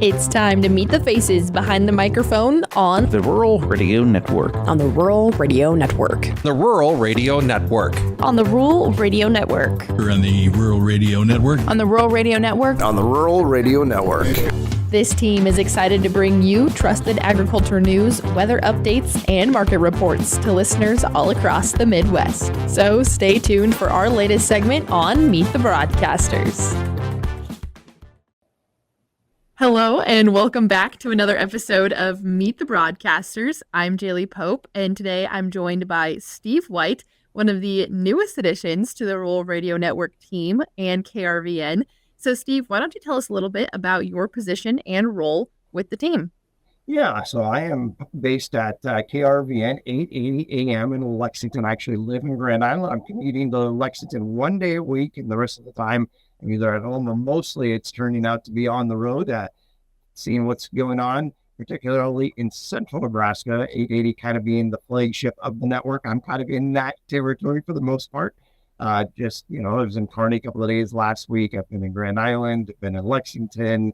It's time to meet the faces behind the microphone on the Rural Radio Network. On the Rural Radio Network. The Rural Radio Network. On the Rural Radio Network. We're on the Rural Radio Network. On the Rural Radio Network. On the Rural Radio Network. This team is excited to bring you trusted agriculture news, weather updates, and market reports to listeners all across the Midwest. So stay tuned for our latest segment on Meet the Broadcasters. Hello, and welcome back to another episode of Meet the Broadcasters. I'm Jaylee Pope, and today I'm joined by Steve White, one of the newest additions to the Rural Radio Network team and KRVN. So, Steve, why don't you tell us a little bit about your position and role with the team? Yeah, so I am based at KRVN 880 AM in Lexington. I actually live in Grand Island. I'm commuting to Lexington one day a week, and the rest of the time I'm either at home or mostly it's turning out to be on the road, seeing what's going on, particularly in central Nebraska, 880 kind of being the flagship of the network. I'm kind of in that territory for the most part. I was in Kearney a couple of days last week. I've been in Grand Island, been in Lexington,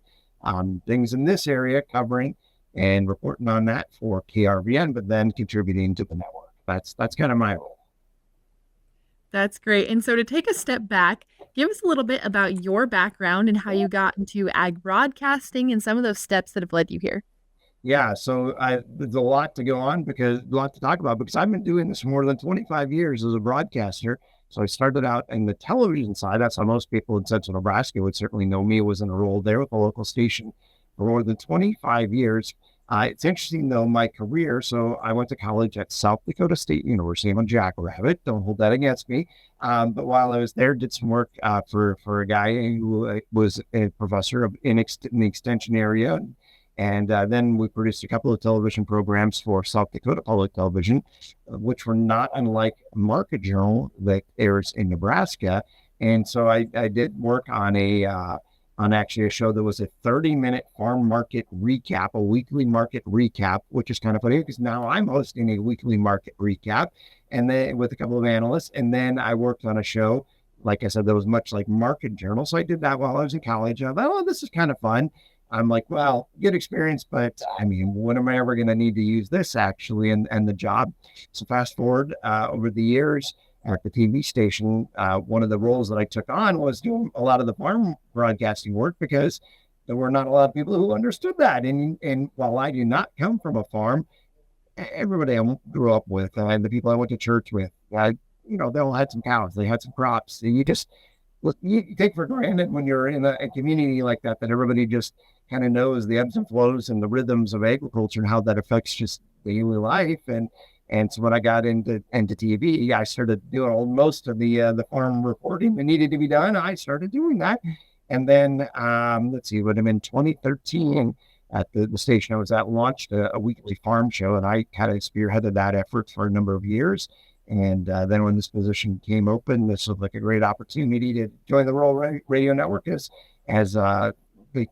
things in this area covering and reporting on that for KRVN, but then contributing to the network. That's kind of my role. That's great. And so to take a step back, give us a little bit about your background and how you got into ag broadcasting and some of those steps that have led you here. Yeah, so there's a lot to talk about because I've been doing this for more than 25 years as a broadcaster. So I started out in the television side. That's how most people in central Nebraska would certainly know me. Was in a role there with a local station for more than 25 years. It's interesting, though, my career. So I went to college at South Dakota State University. I'm a jackrabbit. Don't hold that against me. But while I was there, did some work for a guy who was a professor in the extension area. And then we produced a couple of television programs for South Dakota Public Television, which were not unlike Market Journal that airs in Nebraska. And so I did work on actually a show that was a 30-minute farm market recap, a weekly market recap, which is kind of funny because now I'm hosting a weekly market recap and then with a couple of analysts. And then I worked on a show, like I said, that was much like Market Journal. So I did that while I was in college. I thought, this is kind of fun. I'm like, well, good experience, but I mean, when am I ever going to need to use this actually and the job? So fast forward over the years at the TV station, one of the roles that I took on was doing a lot of the farm broadcasting work because there were not a lot of people who understood that. And while I do not come from a farm, everybody I grew up with and the people I went to church with, they all had some cows, they had some crops. And you take for granted when you're in a community like that everybody just kind of knows the ebbs and flows and the rhythms of agriculture and how that affects just daily life. And so when I got into TV, I started doing most of the farm reporting that needed to be done. I started doing that. And then, would have been 2013 at the station I was at, launched a weekly farm show. And I kind of spearheaded that effort for a number of years. And then when this position came open, this was like a great opportunity to join the Rural Radio Network as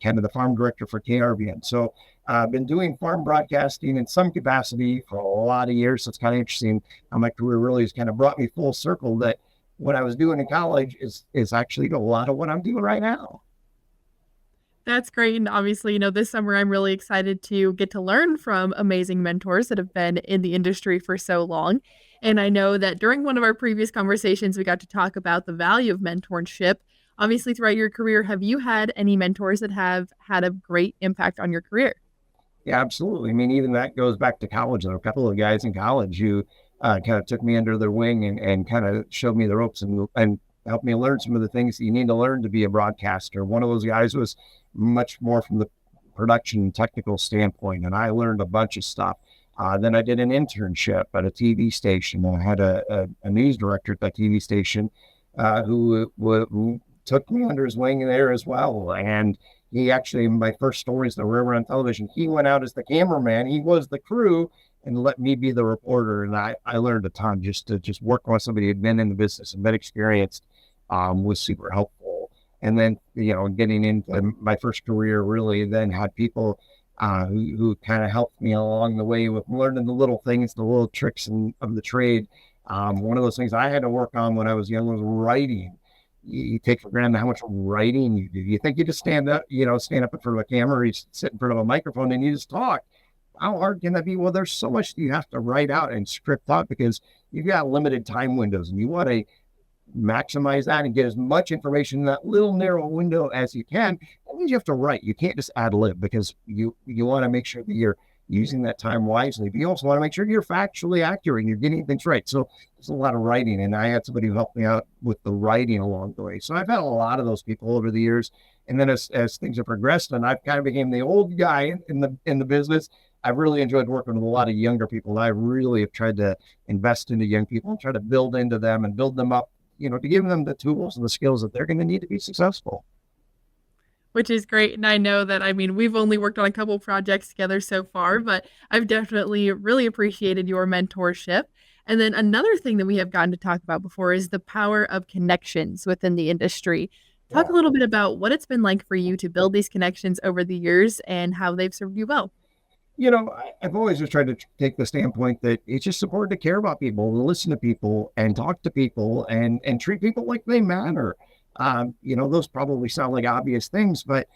kind of the farm director for KRVN. So I've been doing farm broadcasting in some capacity for a lot of years. So it's kind of interesting how my career really has kind of brought me full circle that what I was doing in college is actually a lot of what I'm doing right now. That's great. And obviously, this summer I'm really excited to get to learn from amazing mentors that have been in the industry for so long. And I know that during one of our previous conversations, we got to talk about the value of mentorship. Obviously, throughout your career, have you had any mentors that have had a great impact on your career? Yeah, absolutely. I mean, even that goes back to college. There were a couple of guys in college who kind of took me under their wing and kind of showed me the ropes and helped me learn some of the things that you need to learn to be a broadcaster. One of those guys was much more from the production and technical standpoint, and I learned a bunch of stuff. Then I did an internship at a TV station. I had a news director at that TV station who took me under his wing there as well. And he actually, my first stories that were ever on television, he went out as the cameraman. He was the crew and let me be the reporter. And I learned a ton. Just working with somebody who had been in the business and been experienced was super helpful. And then, getting into my first career, really then had people who kind of helped me along the way with learning the little things, the little tricks of the trade. One of those things I had to work on when I was young was writing. you take for granted how much writing you do. You think you just stand up in front of a camera, or you sit in front of a microphone and you just talk. How hard can that be? Well, there's so much you have to write out and script out because you've got limited time windows, and you want to maximize that and get as much information in that little narrow window as you can. That means you have to write. You can't just ad lib, because you want to make sure that you're using that time wisely. But you also want to make sure you're factually accurate and you're getting things right. So there's a lot of writing, and I had somebody who helped me out with the writing along the way. So I've had a lot of those people over the years. And then as things have progressed, and I've kind of became the old guy in the business, I've really enjoyed working with a lot of younger people. I really have tried to invest into young people and try to build into them and build them up, to give them the tools and the skills that they're going to need to be successful. Which is great. And I know that, I mean, we've only worked on a couple projects together so far, but I've definitely really appreciated your mentorship. And then another thing that we have gotten to talk about before is the power of connections within the industry. Talk Yeah. a little bit about what it's been like for you to build these connections over the years and how they've served you well. I've always just tried to take the standpoint that it's just important to care about people, to listen to people and talk to people and treat people like they matter. Those probably sound like obvious things, but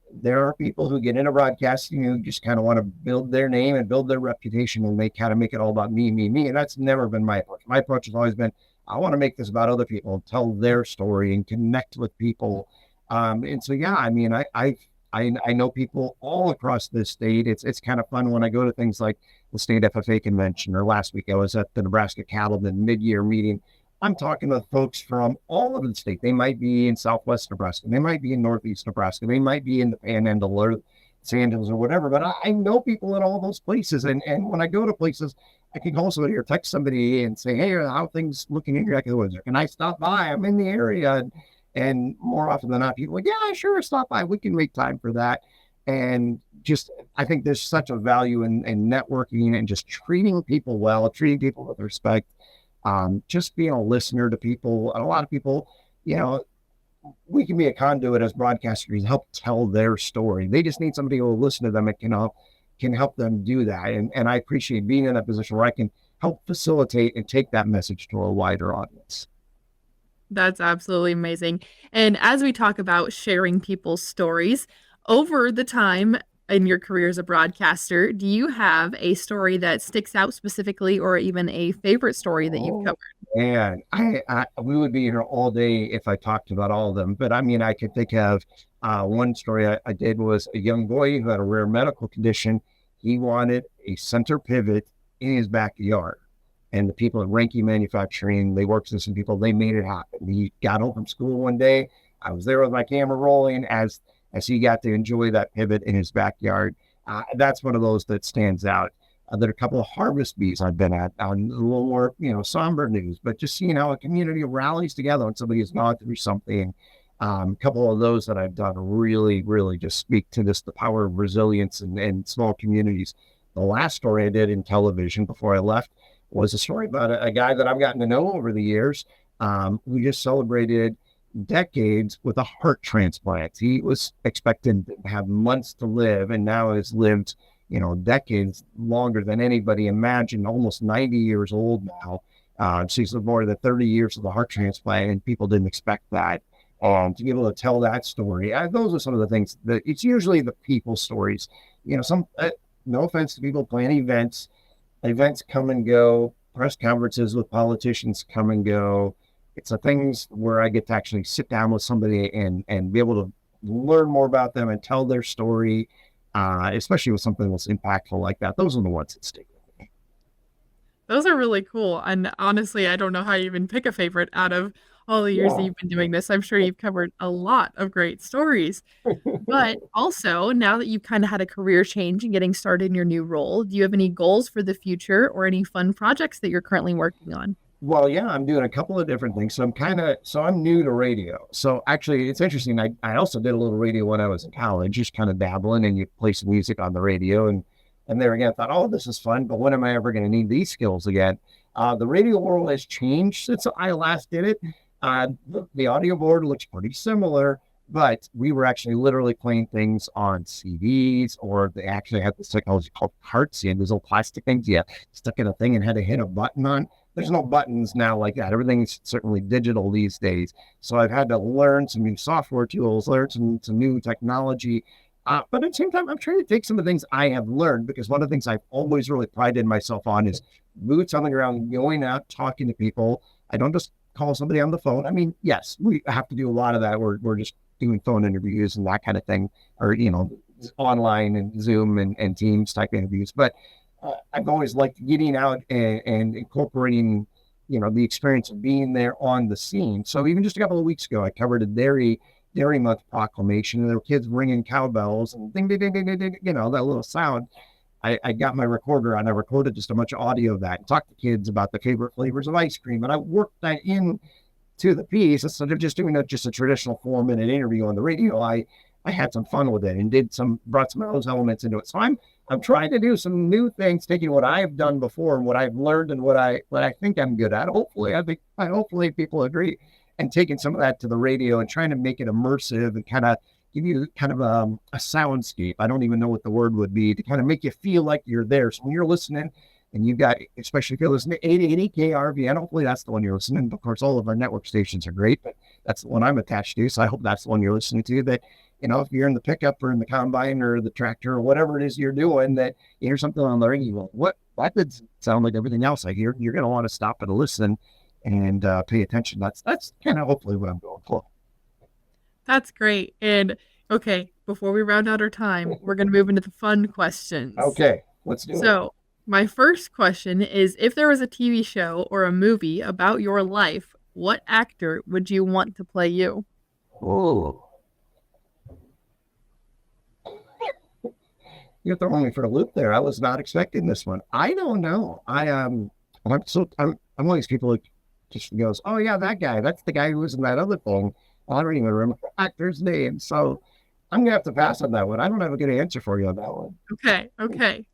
there are people who get into broadcasting who just kind of want to build their name and build their reputation, and they kind of make it all about me, me, me. And that's never been my approach. My approach has always been, I want to make this about other people and tell their story and connect with people. And so, yeah, I mean, I know people all across this state. It's kind of fun when I go to things like the state FFA convention, or last week I was at the Nebraska Cattlemen mid-year meeting. I'm talking with folks from all over the state. They might be in Southwest Nebraska. They might be in Northeast Nebraska. They might be in the Panhandle or Sandhills or whatever. But I know people in all those places. And when I go to places, I can call somebody or text somebody and say, hey, how are things looking in your neck of the woods? Can I stop by? I'm in the area. And more often than not, people are like, yeah, sure, stop by. We can make time for that. And just, I think there's such a value in networking and just treating people well, treating people with respect, just being a listener to people. And a lot of people, we can be a conduit as broadcasters to help tell their story. They just need somebody who will listen to them and can help them do that. And I appreciate being in that position where I can help facilitate and take that message to a wider audience. That's absolutely amazing. And as we talk about sharing people's stories, over the time in your career as a broadcaster, do you have a story that sticks out specifically, or even a favorite story that you've covered? And we would be here all day if I talked about all of them. But I mean, I could think of one story I did was a young boy who had a rare medical condition. He wanted a center pivot in his backyard. And the people at Ranky Manufacturing, they worked with some people, they made it happen. He got home from school one day. I was there with my camera rolling as he got to enjoy that pivot in his backyard. That's one of those that stands out. There are a couple of harvest bees I've been at on a little more, somber news, but just seeing how a community rallies together when somebody has gone through something. A couple of those that I've done really, really just speak to the power of resilience and small communities. The last story I did in television before I left was a story about a guy that I've gotten to know over the years, who just celebrated decades with a heart transplant. He was expected to have months to live, and now has lived, decades longer than anybody imagined, almost 90 years old now. So he's lived more than 30 years with a heart transplant, and people didn't expect that. To be able to tell that story, those are some of the things that it's usually the people stories. No offense to people planning events come and go, press conferences with politicians come and go. It's the things where I get to actually sit down with somebody and be able to learn more about them and tell their story, especially with something that's impactful like that. Those are the ones that stick with me. Those are really cool. And honestly, I don't know how you even pick a favorite out of all the years that you've been doing this. I'm sure you've covered a lot of great stories. But also, now that you've kind of had a career change and getting started in your new role, do you have any goals for the future or any fun projects that you're currently working on? Well, yeah, I'm doing a couple of different things. So I'm new to radio. So actually, it's interesting. I also did a little radio when I was in college, just kind of dabbling, and you play some music on the radio. And there again, I thought, oh, this is fun, but when am I ever going to need these skills again? The radio world has changed since I last did it. The audio board looks pretty similar, but we were actually literally playing things on CDs, or they actually had this technology called carts, and those little plastic things you stuck in a thing and had to hit a button on. there's no buttons now like that. Everything's certainly digital these days. So I've had to learn some new software tools, learn some new technology. But at the same time, I'm trying to take some of the things I have learned, because one of the things I've always really prided myself on is boots on the ground, going out, talking to people. I don't just call somebody on the phone. I mean, yes, we have to do a lot of that. We're just doing phone interviews and that kind of thing, or, online and Zoom and Teams type interviews. But I've always liked getting out and incorporating, the experience of being there on the scene. So even just a couple of weeks ago, I covered a Dairy Month proclamation, and there were kids ringing cowbells and ding, ding, ding, ding, ding, ding, that little sound. I got my recorder and I recorded just a bunch of audio of that and talked to kids about the favorite flavors of ice cream. And I worked that in to the piece instead of just doing just a traditional 4-minute interview on the radio. I had some fun with it and brought some of those elements into it. So I'm trying to do some new things, taking what I've done before and what I've learned and what I think I'm good at. Hopefully people agree, and taking some of that to the radio and trying to make it immersive and kind of give you kind of a soundscape. I don't even know what the word would be, to kind of make you feel like you're there. So when you're listening, and you've got, especially if you're listening to 880 KRVN, hopefully that's the one you're listening to. Of course, all of our network stations are great, but that's the one I'm attached to. So I hope that's the one you're listening to. That, if you're in the pickup or in the combine or the tractor or whatever it is you're doing, that you hear something on the radio. What? That did sound like everything else I hear. You're going to want to stop and listen and pay attention. That's kind of hopefully what I'm going for. That's great. And okay, before we round out our time, we're going to move into the fun questions. Okay, let's do it. So my first question is, if there was a TV show or a movie about your life, what actor would you want to play you? Oh, you're throwing me for a loop there. I was not expecting this one. I don't know. I'm one of these people who just goes, oh yeah, that guy. That's the guy who was in that other thing. I don't even remember the actor's name. So I'm gonna have to pass on that one. I don't have a good answer for you on that one. Okay.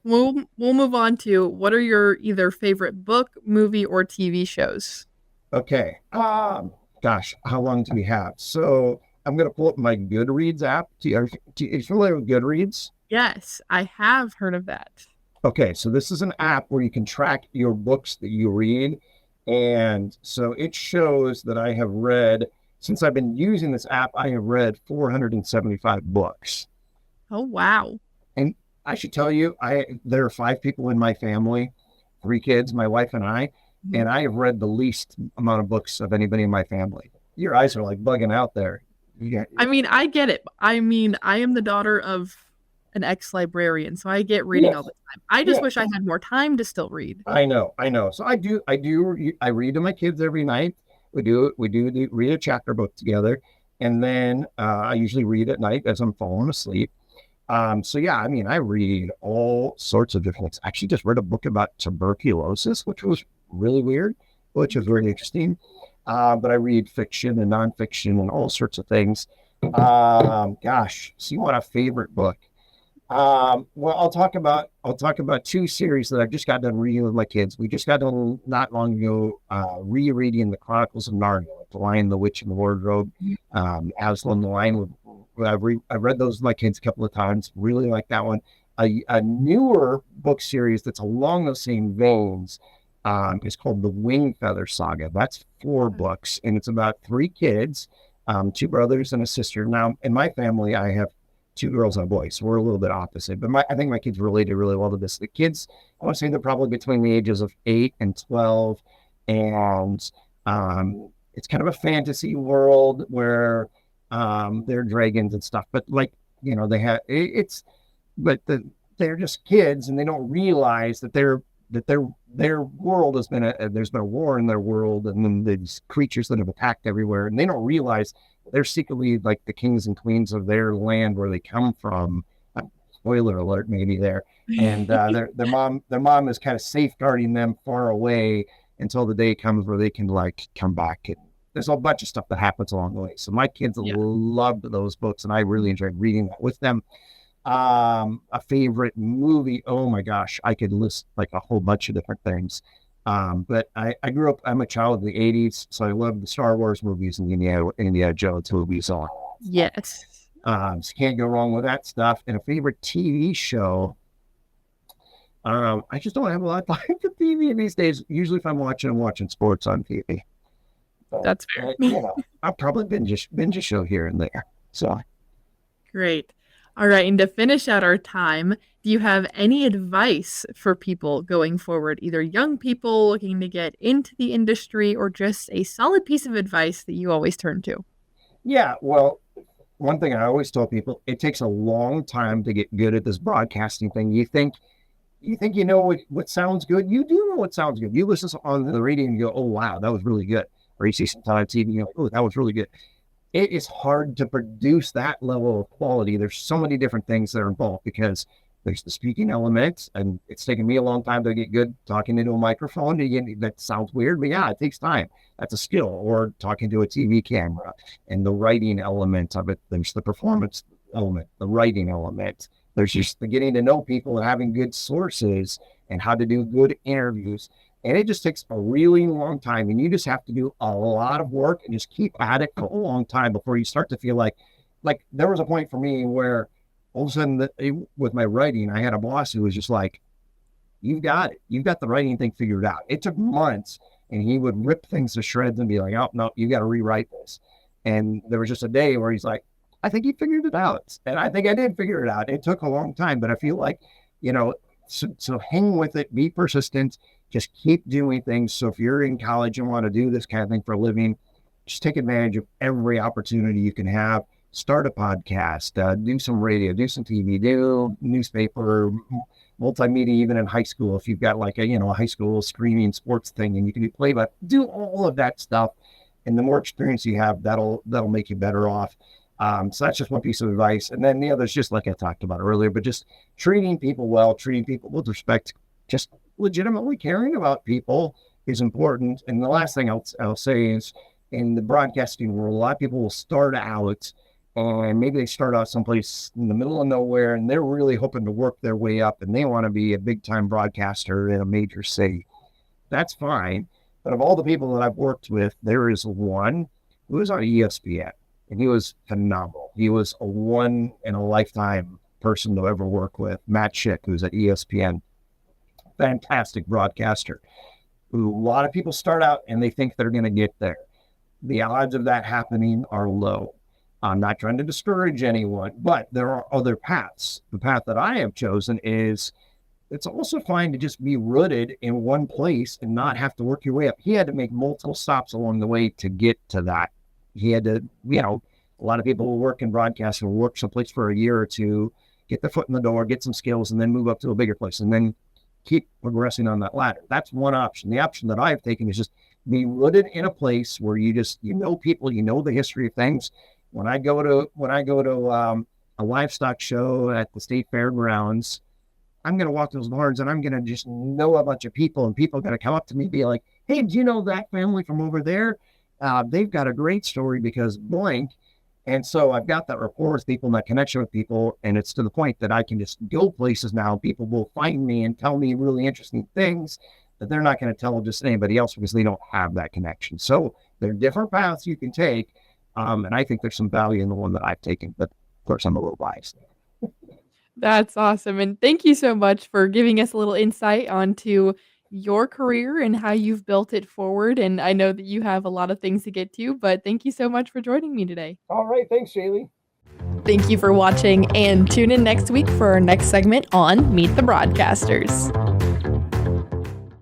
We'll move on to, what are your either favorite book, movie, or TV shows? Okay. Gosh, how long do we have? So I'm gonna pull up my Goodreads app. Are you familiar with Goodreads? Yes, I have heard of that. Okay, so this is an app where you can track your books that you read. And so it shows that I have read, since I've been using this app, I have read 475 books. Oh, wow. And I should tell you, there are 5 people in my family, 3 kids, my wife and I, and I have read the least amount of books of anybody in my family. Your eyes are like bugging out there. I mean, I get it. I mean, I am the daughter of an ex-librarian, so I get reading all the time. I just wish I had more time to still read. I know. So I read to my kids every night. We read a chapter book together, and then I usually read at night as I'm falling asleep. So yeah, I mean, I read all sorts of different things. I actually just read a book about tuberculosis, which was really weird, which was really interesting. But I read fiction and nonfiction and all sorts of things. Gosh, so you want a favorite book? Well, I'll talk about 2 series that I've just got done reading with my kids. We just got done not long ago rereading the Chronicles of Narnia, like The Lion, the Witch, and the Wardrobe, Aslan the Lion. I've read those with my kids a couple of times. Really like that one. A newer book series that's along those same veins is called The Wing Feather Saga. That's 4 books, and it's about 3 kids, 2 brothers and a sister. Now, in my family, I have 2 girls and a boy, so we're a little bit opposite. But I think my kids related really well to this. The kids, I want to say they're probably between the ages of 8 and 12, and it's kind of a fantasy world where they're dragons and stuff. But they have they're just kids, and they don't realize that their world has been there's been a war in their world, and then these creatures that have attacked everywhere, and they don't realize they're secretly like the kings and queens of their land where they come from. Spoiler alert, maybe there. And their mom is kind of safeguarding them far away until the day comes where they can come back. And there's a bunch of stuff that happens along the way. So my kids loved those books, and I really enjoyed reading that with them. A favorite movie, oh my gosh, I could list like a whole bunch of different things. But I grew up, I'm a child of the 80s, so I love the Star Wars movies and the Indiana Jones movies on. Yes. So can't go wrong with that stuff. And a favorite TV show, I just don't have a lot of time for TV these days. Usually if I'm watching sports on TV. But, That's fair. I'll probably binge a show here and there. So Great. All right. And to finish out our time, do you have any advice for people going forward, either young people looking to get into the industry or just a solid piece of advice that you always turn to? yeah, well, one thing I always tell people, it takes a long time to get good at this broadcasting thing. You think you know what sounds good. You do know what sounds good. You listen on the radio and you go, oh wow, that was really good. Or you see something on TV and you go, oh, that was really good. It is hard to produce that level of quality. There's so many different things that are involved because there's the speaking element, and it's taken me a long time to get good talking into a microphone. Again, that sounds weird, but yeah, it takes time. That's a skill. Or talking to a TV camera and the writing element of it. There's the performance element, the writing element. There's just the getting to know people and having good sources and how to do good interviews. And it just takes a really long time. And you just have to do a lot of work and just keep at it for a long time before you start to feel like there was a point for me where all of a sudden with my writing, I had a boss who was just like, you've got it. You've got the writing thing figured out. It took months and he would rip things to shreds and be like, oh, no, you got to rewrite this. And there was just a day where he's like, I think you figured it out. And I think I did figure it out. It took a long time, but I feel like, so hang with it, be persistent, just keep doing things. So if you're in college and want to do this kind of thing for a living, just take advantage of every opportunity you can have. Start a podcast, do some radio, do some TV, do newspaper, multimedia, even in high school. If you've got like a high school streaming sports thing and you can do play, but do all of that stuff. And the more experience you have, that'll make you better off. So that's just one piece of advice. And then the other is just like I talked about earlier, but just treating people well, treating people with respect, just legitimately caring about people is important. And the last thing I'll say is in the broadcasting world, a lot of people will start out and maybe they start out someplace in the middle of nowhere and they're really hoping to work their way up and they want to be a big time broadcaster in a major city. That's fine. But of all the people that I've worked with, there is one who was on ESPN and he was phenomenal. He was a one in a lifetime person to ever work with. Matt Schick, who's at ESPN, fantastic broadcaster. A lot of people start out and they think they're going to get there. The odds of that happening are low. I'm not trying to discourage anyone, but there are other paths. The path that I have chosen is it's also fine to just be rooted in one place and not have to work your way up. He had to make multiple stops along the way to get to that. He had to, a lot of people who work in broadcasting will work someplace for a year or two, get their foot in the door, get some skills, and then move up to a bigger place and then keep progressing on that ladder. That's one option. The option that I've taken is just be rooted in a place where you know people, the history of things. When I go to a livestock show at the state fairgrounds, I'm going to walk those barns and I'm going to just know a bunch of people and people are going to come up to me and be like, hey, do you know that family from over there? They've got a great story because blank. And so I've got that rapport with people and that connection with people. And it's to the point that I can just go places now. People will find me and tell me really interesting things that they're not going to tell just anybody else because they don't have that connection. So there are different paths you can take. And I think there's some value in the one that I've taken, but of course I'm a little biased. That's awesome. And thank you so much for giving us a little insight onto your career and how you've built it forward. And I know that you have a lot of things to get to, but thank you so much for joining me today. All right. Thanks, Shaylee. Thank you for watching and tune in next week for our next segment on Meet the Broadcasters.